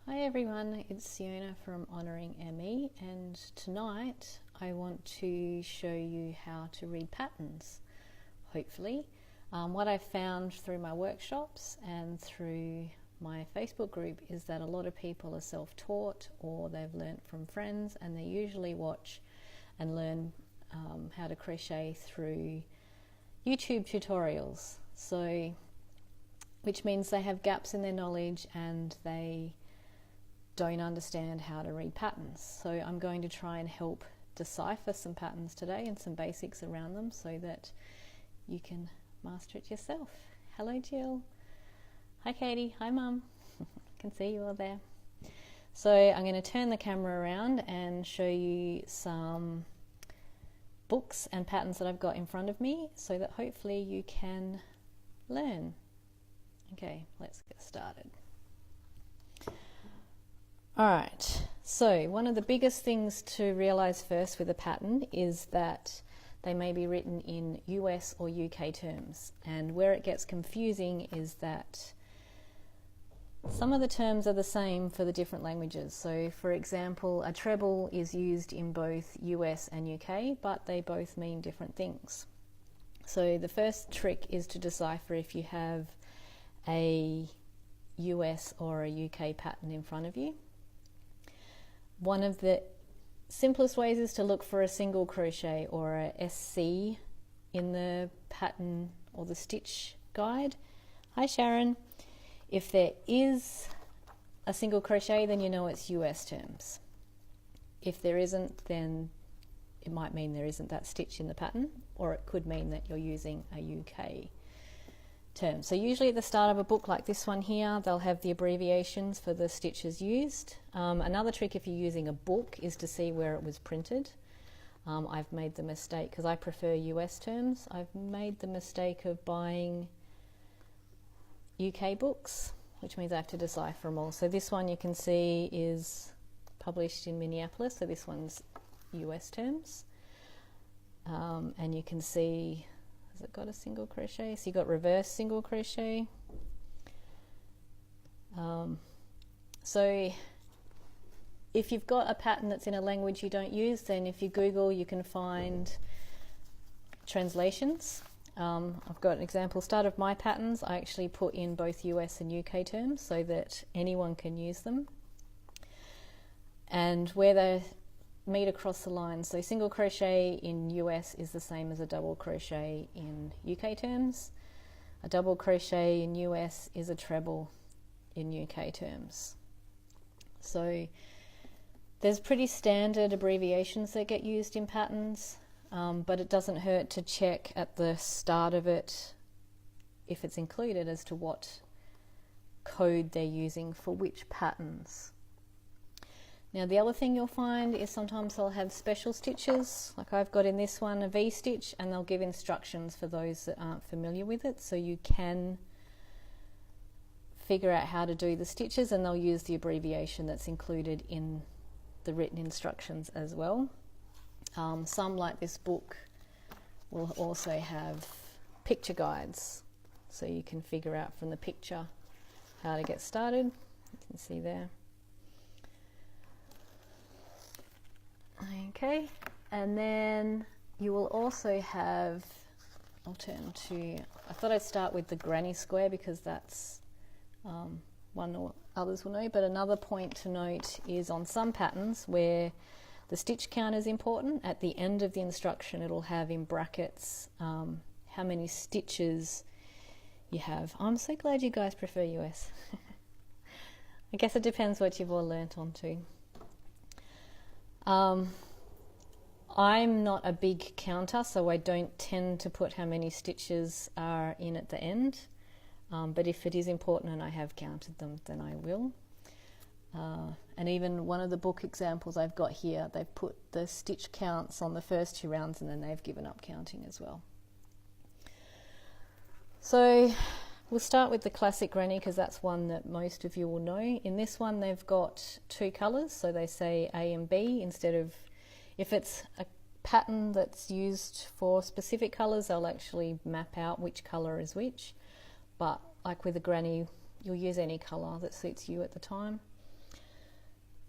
Hi everyone, it's Siona from Honouring ME, and tonight I want to show you how to read patterns, hopefully. What I've found through my workshops and through my Facebook group is that a lot of people are self-taught or they've learnt from friends, and they usually watch and learn how to crochet through YouTube tutorials. So, which means they have gaps in their knowledge and they don't understand how to read patterns. So I'm going to try and help decipher some patterns today and some basics around them so that you can master it yourself. Hello Jill. Hi Katie. Hi Mum. Can see you all there. So I'm going to turn the camera around and show you some books and patterns that I've got in front of me so that hopefully you can learn. Okay, let's get started. Alright, so one of the biggest things to realise first with a pattern is that they may be written in US or UK terms, and where it gets confusing is that some of the terms are the same for the different languages. So for example, a treble is used in both US and UK, but they both mean different things. So the first trick is to decipher if you have a US or a UK pattern in front of you. One of the simplest ways is to look for a single crochet or a SC in the pattern or the stitch guide. Hi Sharon. If there is a single crochet, then you know it's US terms. If there isn't, then it might mean there isn't that stitch in the pattern, or it could mean that you're using a UK term. So usually at the start of a book like this one here, they'll have the abbreviations for the stitches used. Another trick if you're using a book is to see where it was printed. I've made the mistake, because I prefer US terms, I've made the mistake of buying UK books, which means I have to decipher them all. So this one you can see is published in Minneapolis, so this one's US terms. And you can see, has it got a single crochet? So you got reverse single crochet. So if you've got a pattern that's in a language you don't use, then if you Google you can find translations. I've got an example. Start of my patterns, I actually put in both US and UK terms so that anyone can use them. And where they meet across the line, so single crochet in US is the same as a double crochet in UK terms. A double crochet in US is a treble in UK terms. So there's pretty standard abbreviations that get used in patterns, but it doesn't hurt to check at the start of it, if it's included, as to what code they're using for which patterns. Now the other thing you'll find is sometimes they'll have special stitches, like I've got in this one a V-stitch, and they'll give instructions for those that aren't familiar with it, so you can figure out how to do the stitches, and they'll use the abbreviation that's included in the written instructions as well. Some, like this book, will also have picture guides, so you can figure out from the picture how to get started. You can see there. Okay, and then you will also have, I'll turn to, I thought I'd start with the granny square because that's one or others will know, but another point to note is on some patterns where the stitch count is important, at the end of the instruction it'll have in brackets how many stitches you have. I'm so glad you guys prefer US. I guess it depends what you've all learnt on too. I'm not a big counter, so I don't tend to put how many stitches are in at the end, but if it is important and I have counted them, then I will. And even one of the book examples I've got here, they've put the stitch counts on the first 2 rounds and then they've given up counting as well. So we'll start with the classic granny because that's one that most of you will know. In this one they've got 2 colours, so they say A and B instead of, if it's a pattern that's used for specific colours, they'll actually map out which colour is which. But like with a granny, you'll use any colour that suits you at the time.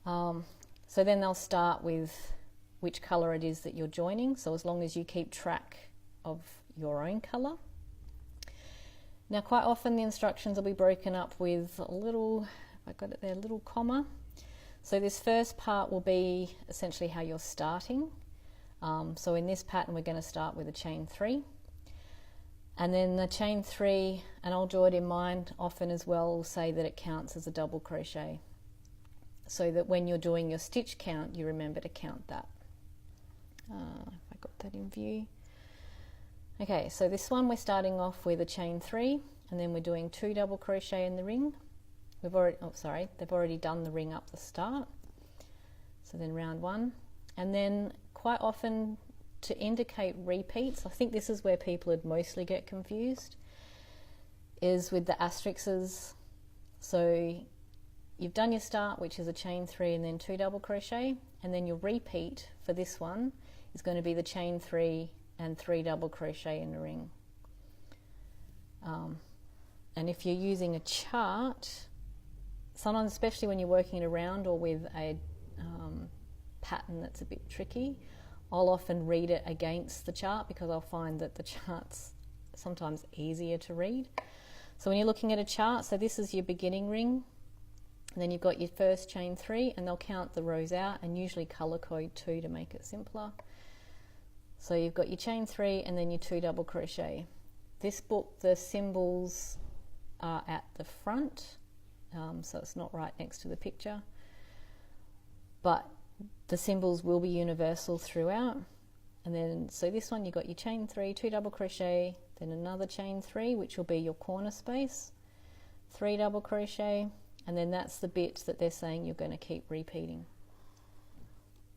So then they'll start with which colour it is that you're joining, so as long as you keep track of your own colour. Now quite often the instructions will be broken up with a little, I got it there, a little comma. So this first part will be essentially how you're starting. So in this pattern we're going to start with a chain 3. And then the chain 3, and I'll draw it in mind often as well, will say that it counts as a double crochet. So that when you're doing your stitch count, you remember to count that. I got that in view. Okay, so this one we're starting off with a chain 3, and then we're doing 2 double crochet in the ring. We've already, oh sorry, they've already done the ring up the start. So then round 1, and then quite often to indicate repeats, I think this is where people would mostly get confused, is with the asterisks. So you've done your start, which is a chain 3 and then 2 double crochet, and then your repeat for this one is going to be the chain 3 and 3 double crochet in the ring. And if you're using a chart, sometimes, especially when you're working it around or with a pattern that's a bit tricky, I'll often read it against the chart because I'll find that the chart's sometimes easier to read. So when you're looking at a chart, so this is your beginning ring, and then you've got your first chain 3, and they'll count the rows out and usually colour code 2 to make it simpler. So you've got your chain 3 and then your 2 double crochet. This book, the symbols are at the front, so it's not right next to the picture, but the symbols will be universal throughout. And then, so this one, you've got your chain 3, 2 double crochet, then another chain 3, which will be your corner space, 3 double crochet, and then that's the bit that they're saying you're going to keep repeating.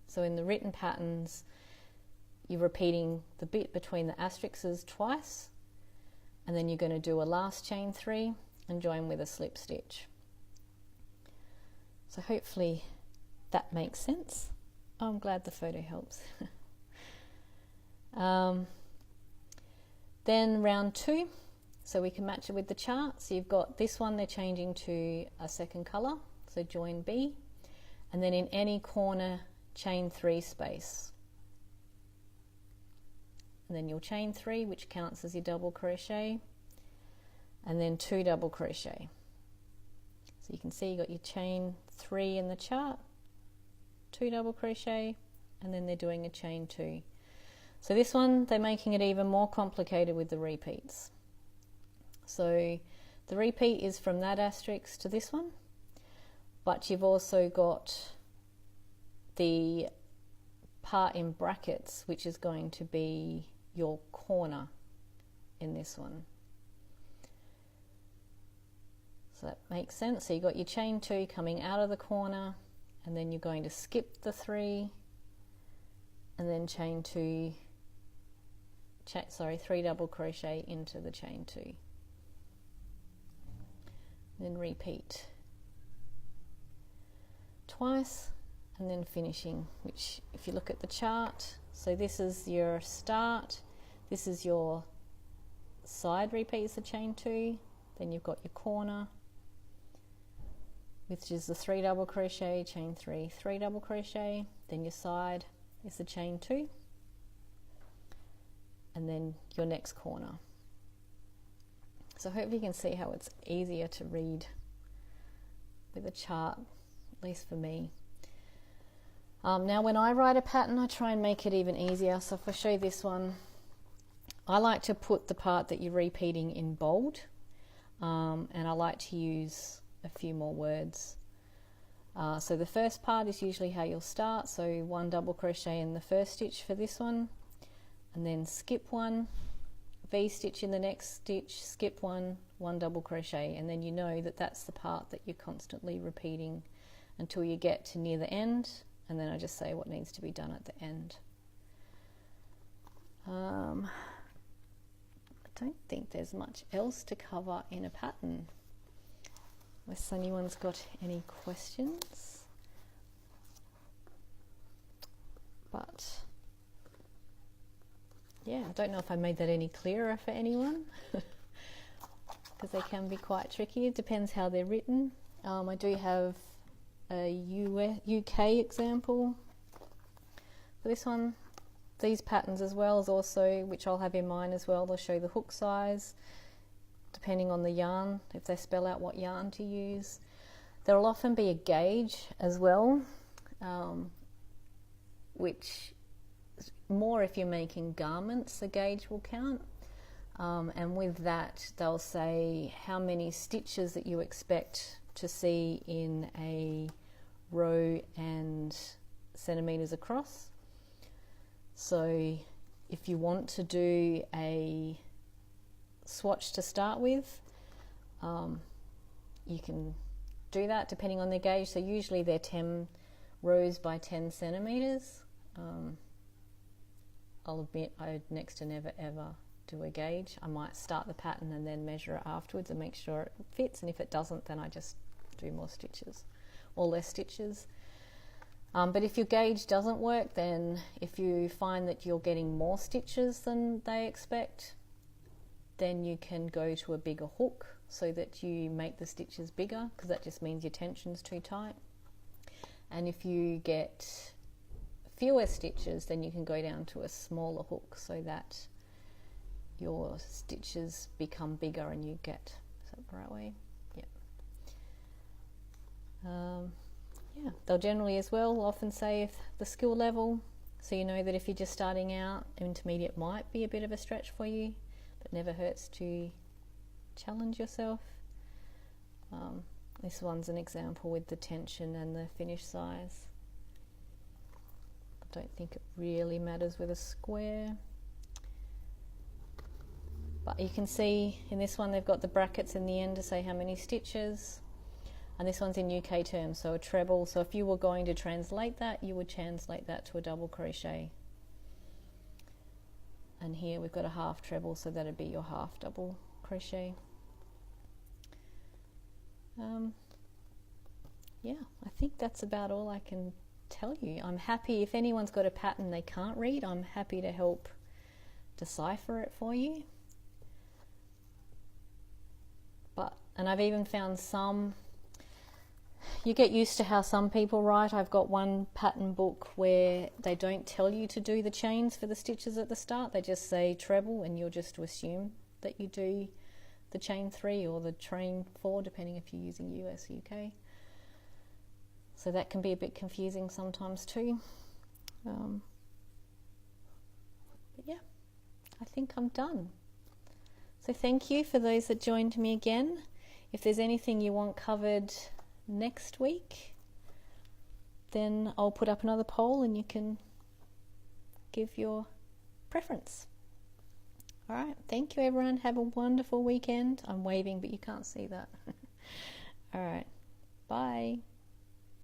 So in the written patterns, you're repeating the bit between the asterisks twice, and then you're going to do a last chain 3 and join with a slip stitch. So hopefully that makes sense. I'm glad the photo helps. Then round 2, so we can match it with the chart. So you've got this one, they're changing to a second colour, so join B, and then in any corner chain 3 space, and then you'll chain 3, which counts as your double crochet, and then 2 double crochet. So you can see you got your chain 3 in the chart, 2 double crochet, and then they're doing a chain 2. So this one, they're making it even more complicated with the repeats. So the repeat is from that asterisk to this one, but you've also got the part in brackets, which is going to be your corner in this one. So that makes sense. So you've got your chain 2 coming out of the corner, and then you're going to skip the 3, and then chain 2, 3 double crochet into the chain 2. Then repeat twice, and then finishing, which if you look at the chart, so this is your start, this is your side repeats the chain 2, then you've got your corner, which is the 3 double crochet, chain 3, 3 double crochet, then your side is the chain 2, and then your next corner. So hopefully you can see how it's easier to read with a chart, at least for me. Now when I write a pattern, I try and make it even easier. So if I show you this one, I like to put the part that you're repeating in bold, and I like to use a few more words. So the first part is usually how you'll start, so 1 double crochet in the first stitch for this one, and then skip 1, V-stitch in the next stitch, skip 1, 1 double crochet, and then you know that that's the part that you're constantly repeating until you get to near the end, and then I just say what needs to be done at the end. I don't think there's much else to cover in a pattern, unless anyone's got any questions. But yeah, I don't know if I made that any clearer for anyone, because they can be quite tricky. It depends how they're written. I do have a UK example for this one. These patterns as well as also, which I'll have in mine as well, they'll show the hook size depending on the yarn, if they spell out what yarn to use. There will often be a gauge as well, which more if you're making garments, the gauge will count. And with that, they'll say how many stitches that you expect to see in a row and centimetres across. So if you want to do a swatch to start with, you can do that depending on their gauge. So usually they're 10 rows by 10 centimetres. I'll admit I next to never ever do a gauge. I might start the pattern and then measure it afterwards and make sure it fits, and if it doesn't, then I just do more stitches or less stitches. But if your gauge doesn't work, then if you find that you're getting more stitches than they expect, then you can go to a bigger hook so that you make the stitches bigger, because that just means your tension's too tight. And if you get fewer stitches, then you can go down to a smaller hook so that your stitches become bigger and you get, is that the right way? Yeah. Yeah, they'll generally as well often say if the skill level, so you know that if you're just starting out, intermediate might be a bit of a stretch for you, but never hurts to challenge yourself. This one's an example with the tension and the finish size. I don't think it really matters with a square. But you can see in this one they've got the brackets in the end to say how many stitches. And this one's in UK terms, so a treble. So if you were going to translate that, you would translate that to a double crochet. And here we've got a half treble, so that'd be your half double crochet. Yeah, I think that's about all I can tell you. I'm happy if anyone's got a pattern they can't read, I'm happy to help decipher it for you. And I've even found some, you get used to how some people write. I've got one pattern book where they don't tell you to do the chains for the stitches at the start. They just say treble, and you're just to assume that you do the chain 3 or the chain 4, depending if you're using US, UK. So that can be a bit confusing sometimes too. But yeah, I think I'm done. So thank you for those that joined me again. If there's anything you want covered next week, then I'll put up another poll and you can give your preference. All right, thank you everyone. Have a wonderful weekend. I'm waving, but you can't see that. All right, bye.